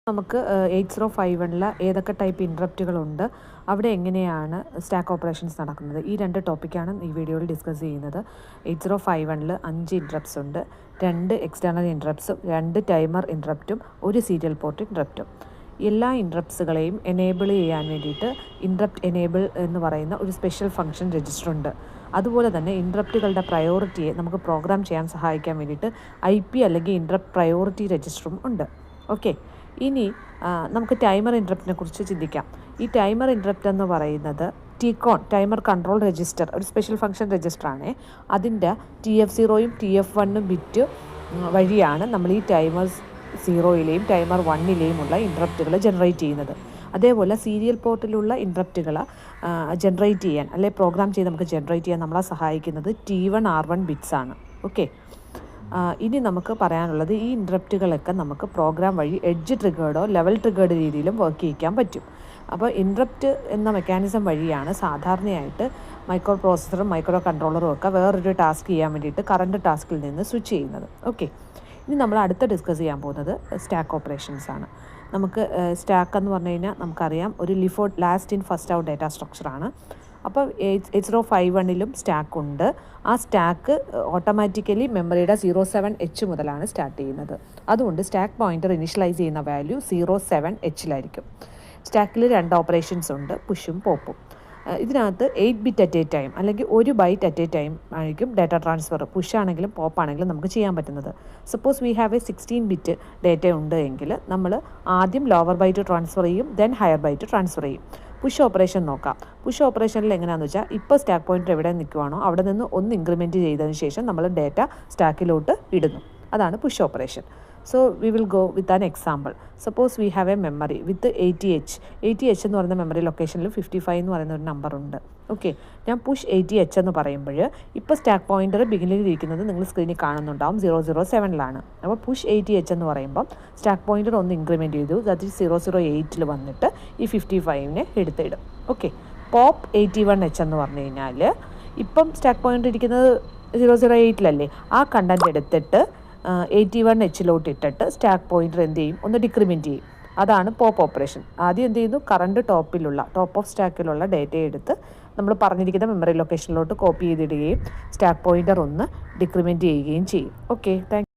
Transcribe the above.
നമുക്ക് 8051 ഏതൊക്കെ ടൈപ്പ് ഇൻട്രപ്റ്റുകളുണ്ട്, അവിടെ എങ്ങനെയാണ് സ്റ്റാക്ക് ഓപ്പറേഷൻസ് നടക്കുന്നത്, ഈ രണ്ട് ടോപ്പിക്കാണ് ഈ വീഡിയോയിൽ ഡിസ്കസ് ചെയ്യുന്നത്. 8051 5 ഇൻട്രപ്റ്റ്സ് ഉണ്ട്, 2 എക്സ്റ്റേണൽ ഇൻട്രപ്റ്റ്സും 2 ടൈമർ ഇൻട്രപ്റ്റും 1 സീരിയൽ പോർട്ട് ഇൻട്രപ്റ്റും. എല്ലാ ഇൻട്രപ്റ്റ്സുകളെയും എനേബിൾ ചെയ്യാൻ വേണ്ടിയിട്ട് ഇൻട്രപ്റ്റ് എനേബിൾ എന്ന് പറയുന്ന ഒരു സ്പെഷ്യൽ ഫംഗ്ഷൻ രജിസ്റ്റർ ഉണ്ട്. അതുപോലെ തന്നെ ഇൻട്രപ്റ്റുകളുടെ പ്രയോറിറ്റിയെ നമുക്ക് പ്രോഗ്രാം ചെയ്യാൻ സഹായിക്കാൻ വേണ്ടിയിട്ട് IP അല്ലെങ്കിൽ ഇൻട്രപ്റ്റ് പ്രയോറിറ്റി രജിസ്റ്ററും ഉണ്ട്. ഓക്കെ, ഇനി നമുക്ക് ടൈമർ ഇൻട്രപ്റ്റിനെ കുറിച്ച് ചിന്തിക്കാം. ഈ ടൈമർ ഇൻട്രപ്റ്റ് എന്ന് പറയുന്നത് TCON ടൈമർ കൺട്രോൾ രജിസ്റ്റർ ഒരു സ്പെഷ്യൽ ഫംഗ്ഷൻ രജിസ്റ്ററാണ്. അതിൻ്റെ TF0യും TF1 ബിറ്റ് വഴിയാണ് നമ്മൾ ഈ ടൈമർ 0യിലെയും ടൈമർ 1ലെയും ഉള്ള ഇൻട്രപ്റ്റുകൾ ജനറേറ്റ് ചെയ്യുന്നത്. അതേപോലെ സീരിയൽ പോർട്ടിലുള്ള ഇൻട്രപ്റ്റുകൾ ജനറേറ്റ് ചെയ്യാൻ അല്ലെങ്കിൽ പ്രോഗ്രാം ചെയ്ത് നമുക്ക് ജനറേറ്റ് ചെയ്യാൻ നമ്മളെ സഹായിക്കുന്നത് T1 R1 ബിറ്റ്സ് ആണ്. ഓക്കെ, ഇനി നമുക്ക് പറയാനുള്ളത് ഈ ഇൻട്രപ്റ്റുകളൊക്കെ നമുക്ക് പ്രോഗ്രാം വഴി എഡ്ജ് ട്രിഗേർഡോ ലെവൽ ട്രിഗേർഡ് രീതിയിലും വർക്ക് ചെയ്യിക്കാൻ പറ്റും. അപ്പോൾ ഇൻട്രപ്റ്റ് എന്ന മെക്കാനിസം വഴിയാണ് സാധാരണയായിട്ട് മൈക്രോ പ്രോസസ്സറും മൈക്രോ കൺട്രോളറും ഒക്കെ വേറൊരു ടാസ്ക് ചെയ്യാൻ വേണ്ടിയിട്ട് കറണ്ട് ടാസ്കിൽ നിന്ന് സ്വിച്ച് ചെയ്യുന്നത്. ഓക്കെ, ഇനി നമ്മൾ അടുത്ത ഡിസ്കസ് ചെയ്യാൻ പോകുന്നത് സ്റ്റാക്ക് ഓപ്പറേഷൻസ് ആണ്. നമുക്ക് സ്റ്റാക്ക് എന്ന് പറഞ്ഞു കഴിഞ്ഞാൽ നമുക്കറിയാം ഒരു last in first out data സ്ട്രക്ചറാണ്. അപ്പോൾ 8051ലും സ്റ്റാക്ക് ഉണ്ട്. ആ സ്റ്റാക്ക് ഓട്ടോമാറ്റിക്കലി മെമ്മറിയുടെ 07H മുതലാണ് സ്റ്റാർട്ട് ചെയ്യുന്നത്. അതുകൊണ്ട് സ്റ്റാക്ക് പോയിൻ്റർ ഇനിഷ്യലൈസ് ചെയ്യുന്ന വാല്യൂ 07Hലായിരിക്കും. സ്റ്റാക്കിൽ 2 ഓപ്പറേഷൻസ് ഉണ്ട്, പുഷും പോപ്പും. ഇതിനകത്ത് 8 ബിറ്റ് അറ്റ് എ ടൈം അല്ലെങ്കിൽ 1 ബൈറ്റ് അറ്റ് എ ടൈം ആയിരിക്കും ഡാറ്റ ട്രാൻസ്ഫർ. പുഷ് ആണെങ്കിലും പോപ്പ് ആണെങ്കിലും നമുക്ക് ചെയ്യാൻ പറ്റുന്നത്. Suppose we have A 16 bit data ഉണ്ട് എങ്കിൽ നമ്മൾ ആദ്യം ലോവർ ബൈറ്റ് ട്രാൻസ്ഫർ ചെയ്യും, ദെൻ ഹയർ ബൈറ്റ് ട്രാൻസ്ഫർ ചെയ്യും. പുഷ് ഓപ്പറേഷൻ നോക്കാം. പുഷ് ഓപ്പറേഷനിൽ എങ്ങനെയാണെന്ന് വെച്ചാൽ ഇപ്പോൾ സ്റ്റാക്ക് പോയിൻ്റർ എവിടെ നിൽക്കുവാണോ അവിടെ നിന്ന് ഒന്ന് ഇൻക്രിമെൻറ്റ് ചെയ്തതിന് ശേഷം നമ്മൾ ഡേറ്റ സ്റ്റാക്കിലോട്ട് ഇടുന്നു. അതാണ് push operation. So we will go with an example. Suppose we have A memory with 80H എന്ന് പറയുന്ന മെമ്മറി ലൊക്കേഷനിൽ 55 എന്ന് പറയുന്ന ഒരു നമ്പർ ഉണ്ട്. ഓക്കെ, ഞാൻ പുഷ് 80H എന്ന് പറയുമ്പോൾ ഇപ്പോൾ സ്റ്റാക്ക് പോയിൻ്റർ ബിഗിനിൽ ഇരിക്കുന്നത് നിങ്ങൾ സ്ക്രീനിൽ കാണുന്നുണ്ടാവും 007ലാണ്. അപ്പോൾ പുഷ് 80H എന്ന് പറയുമ്പോൾ സ്റ്റാക്ക് പോയിൻ്റർ ഒന്ന് ഇൻക്രിമെൻറ്റ് ചെയ്തു, ദാറ്റ് ഈസ് 008ൽ വന്നിട്ട് ഈ 55നെ എടുത്തിടും. ഓക്കെ, പോപ്പ് 81H എന്ന് പറഞ്ഞു കഴിഞ്ഞാൽ ഇപ്പം സ്റ്റാക്ക് പോയിൻ്റർ ഇരിക്കുന്നത് 008ലല്ലേ, ആ കണ്ടൻറ്റ് എടുത്തിട്ട് 81Hലോട്ട് ഇട്ടിട്ട് സ്റ്റാക്ക് പോയിൻ്റർ എന്ത് ചെയ്യും, ഒന്ന് ഡിക്രിമെൻറ്റ് ചെയ്യും. അതാണ് പോപ്പ് ഓപ്പറേഷൻ. ആദ്യം എന്ത് ചെയ്യുന്നു, കറണ്ട് ടോപ്പ് ഓഫ് സ്റ്റാക്കിലുള്ള ഡേറ്റ എടുത്ത് നമ്മൾ പറഞ്ഞിരിക്കുന്ന മെമ്മറി ലൊക്കേഷനിലോട്ട് കോപ്പി ചെയ്തിടുകയും സ്റ്റാക്ക് പോയിൻ്റർ ഒന്ന് ഡിക്രിമെൻറ്റ് ചെയ്യുകയും ചെയ്യും. Okay, thank